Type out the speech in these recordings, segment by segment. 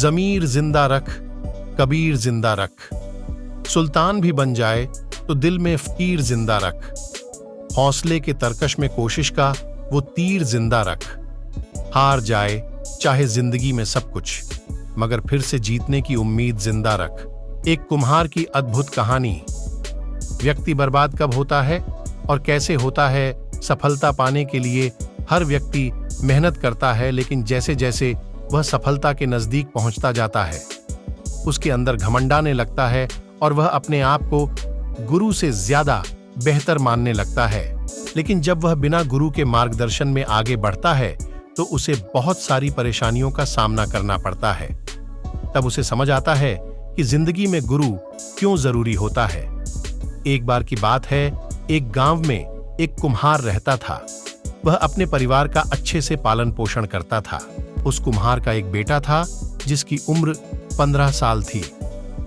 ज़मीर जिंदा रख, कबीर जिंदा रख। सुल्तान भी बन जाए तो दिल में फ़कीर जिंदा रख। हौसले के तरकश में कोशिश का वो तीर जिंदा रख। हार जाए चाहे जिंदगी में सब कुछ, मगर फिर से जीतने की उम्मीद जिंदा रख। एक कुम्हार की अद्भुत कहानी। व्यक्ति बर्बाद कब होता है और कैसे होता है? सफलता पाने के लिए हर व्यक्ति मेहनत करता है, लेकिन जैसे जैसे वह सफलता के नजदीक पहुंचता जाता है, उसके अंदर घमंड आने लगता है और वह अपने आप को गुरु से ज्यादा बेहतर मानने लगता है। लेकिन जब वह बिना गुरु के मार्गदर्शन में आगे बढ़ता है तो उसे बहुत सारी परेशानियों का सामना करना पड़ता है। तब उसे समझ आता है कि जिंदगी में गुरु क्यों जरूरी होता है। एक बार की बात है, एक गांव में एक कुम्हार रहता था। वह अपने परिवार का अच्छे से पालन पोषण करता था। उस कुम्हार का एक बेटा था जिसकी उम्र 15 साल थी।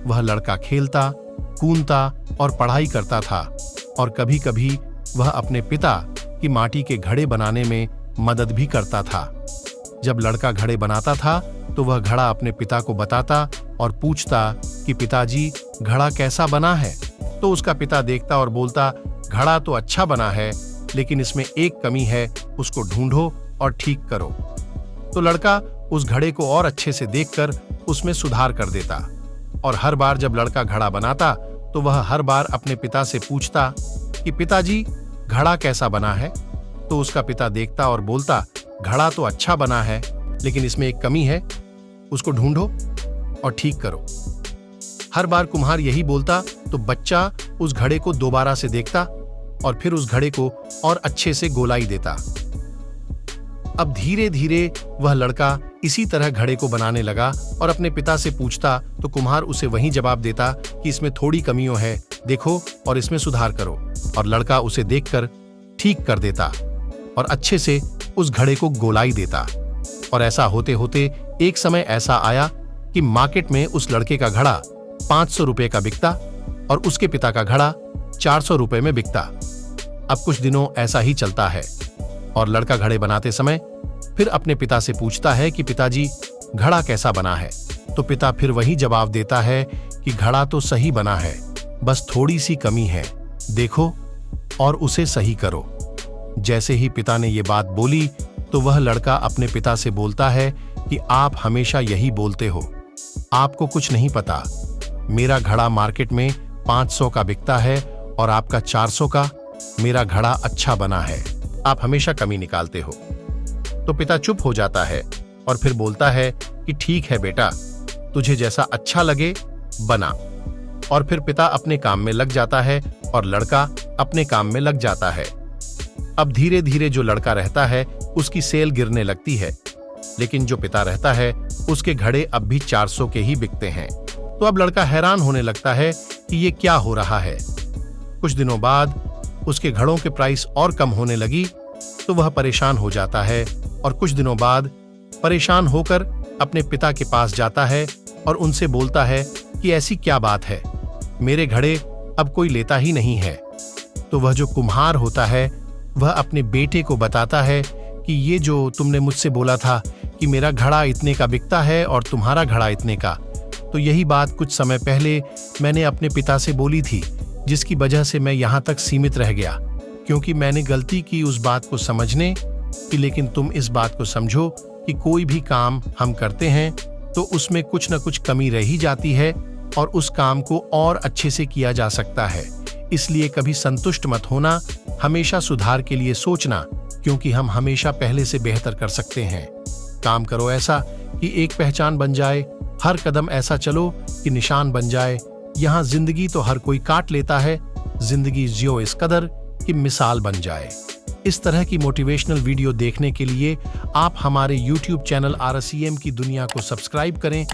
वह लड़का खेलता, कूदता और पढ़ाई करता था, और कभी कभी वह अपने पिता की माटी के घड़े बनाने में मदद भी करता था। जब लड़का घड़े बनाता था तो वह घड़ा अपने पिता को बताता और पूछता कि पिताजी, घड़ा कैसा बना है? तो उसका पिता देखता और बोलता, घड़ा तो अच्छा बना है, लेकिन इसमें एक कमी है, उसको ढूंढो और ठीक करो। तो लड़का उस घड़े को और अच्छे से देखकर उसमें सुधार कर देता, और हर बार जब लड़का घड़ा बनाता तो वह हर बार अपने पिता से पूछता कि पिताजी, घड़ा कैसा बना है? तो उसका पिता देखता और बोलता, घड़ा तो अच्छा बना है, लेकिन इसमें एक कमी है, उसको ढूंढो और ठीक करो। हर बार कुम्हार यही बोलता तो बच्चा उस घड़े को दोबारा से देखता और फिर उस घड़े को और अच्छे से गोलाई देता। अब धीरे धीरे वह लड़का इसी तरह घड़े को बनाने लगा और अपने पिता से पूछता तो कुम्हार उसे वही जवाब देता कि इसमें थोड़ी कमियां है, देखो और इसमें सुधार करो। और लड़का उसे देखकर ठीक कर देता और अच्छे से उस घड़े को गोलाई देता। और ऐसा होते होते एक समय ऐसा आया कि मार्केट में उस लड़के का घड़ा 500 रुपए का बिकता और उसके पिता का घड़ा 400 रुपए में बिकता। अब कुछ दिनों ऐसा ही चलता है और लड़का घड़े बनाते समय फिर अपने पिता से पूछता है कि पिताजी, घड़ा कैसा बना है? तो पिता फिर वही जवाब देता है कि घड़ा तो सही बना है, बस थोड़ी सी कमी है, देखो और उसे सही करो। जैसे ही पिता ने ये बात बोली तो वह लड़का अपने पिता से बोलता है कि आप हमेशा यही बोलते हो, आपको कुछ नहीं पता। मेरा घड़ा मार्केट में 500 का बिकता है और आपका 400 का। मेरा घड़ा अच्छा बना है, आप हमेशा कमी निकालते हो। तो पिता चुप हो जाता है और फिर बोलता है कि ठीक है बेटा, तुझे जैसा अच्छा लगे बना। और फिर पिता अपने काम में लग जाता है और लड़का अपने काम में लग जाता है। अब धीरे धीरे जो लड़का रहता है उसकी सेल गिरने लगती है, लेकिन जो पिता रहता है उसके घड़े अब भी 400 के ही बिकते हैं। तो अब लड़का हैरान होने लगता है कि ये क्या हो रहा है। कुछ दिनों बाद उसके घड़ों के प्राइस और कम होने लगी तो वह परेशान हो जाता है और कुछ दिनों बाद परेशान होकर अपने पिता के पास जाता है और उनसे बोलता है कि ऐसी क्या बात है, मेरे घड़े अब कोई लेता ही नहीं है। तो वह जो कुम्हार होता है वह अपने बेटे को बताता है कि ये जो तुमने मुझसे बोला था कि मेरा घड़ा इतने का बिकता है और तुम्हारा घड़ा इतने का, तो यही बात कुछ समय पहले मैंने अपने पिता से बोली थी, जिसकी वजह से मैं यहाँ तक सीमित रह गया, क्योंकि मैंने गलती की उस बात को समझने की। लेकिन तुम इस बात को समझो कि कोई भी काम हम करते हैं तो उसमें कुछ न कुछ कमी रह ही जाती है और उस काम को और अच्छे से किया जा सकता है। इसलिए कभी संतुष्ट मत होना, हमेशा सुधार के लिए सोचना, क्योंकि हम हमेशा पहले से बेहतर कर सकते हैं। काम करो ऐसा कि एक पहचान बन जाए, हर कदम ऐसा चलो कि निशान बन जाए। यहाँ जिंदगी तो हर कोई काट लेता है, जिंदगी जियो इस कदर कि मिसाल बन जाए। इस तरह की मोटिवेशनल वीडियो देखने के लिए आप हमारे YouTube चैनल RSEM की दुनिया को सब्सक्राइब करें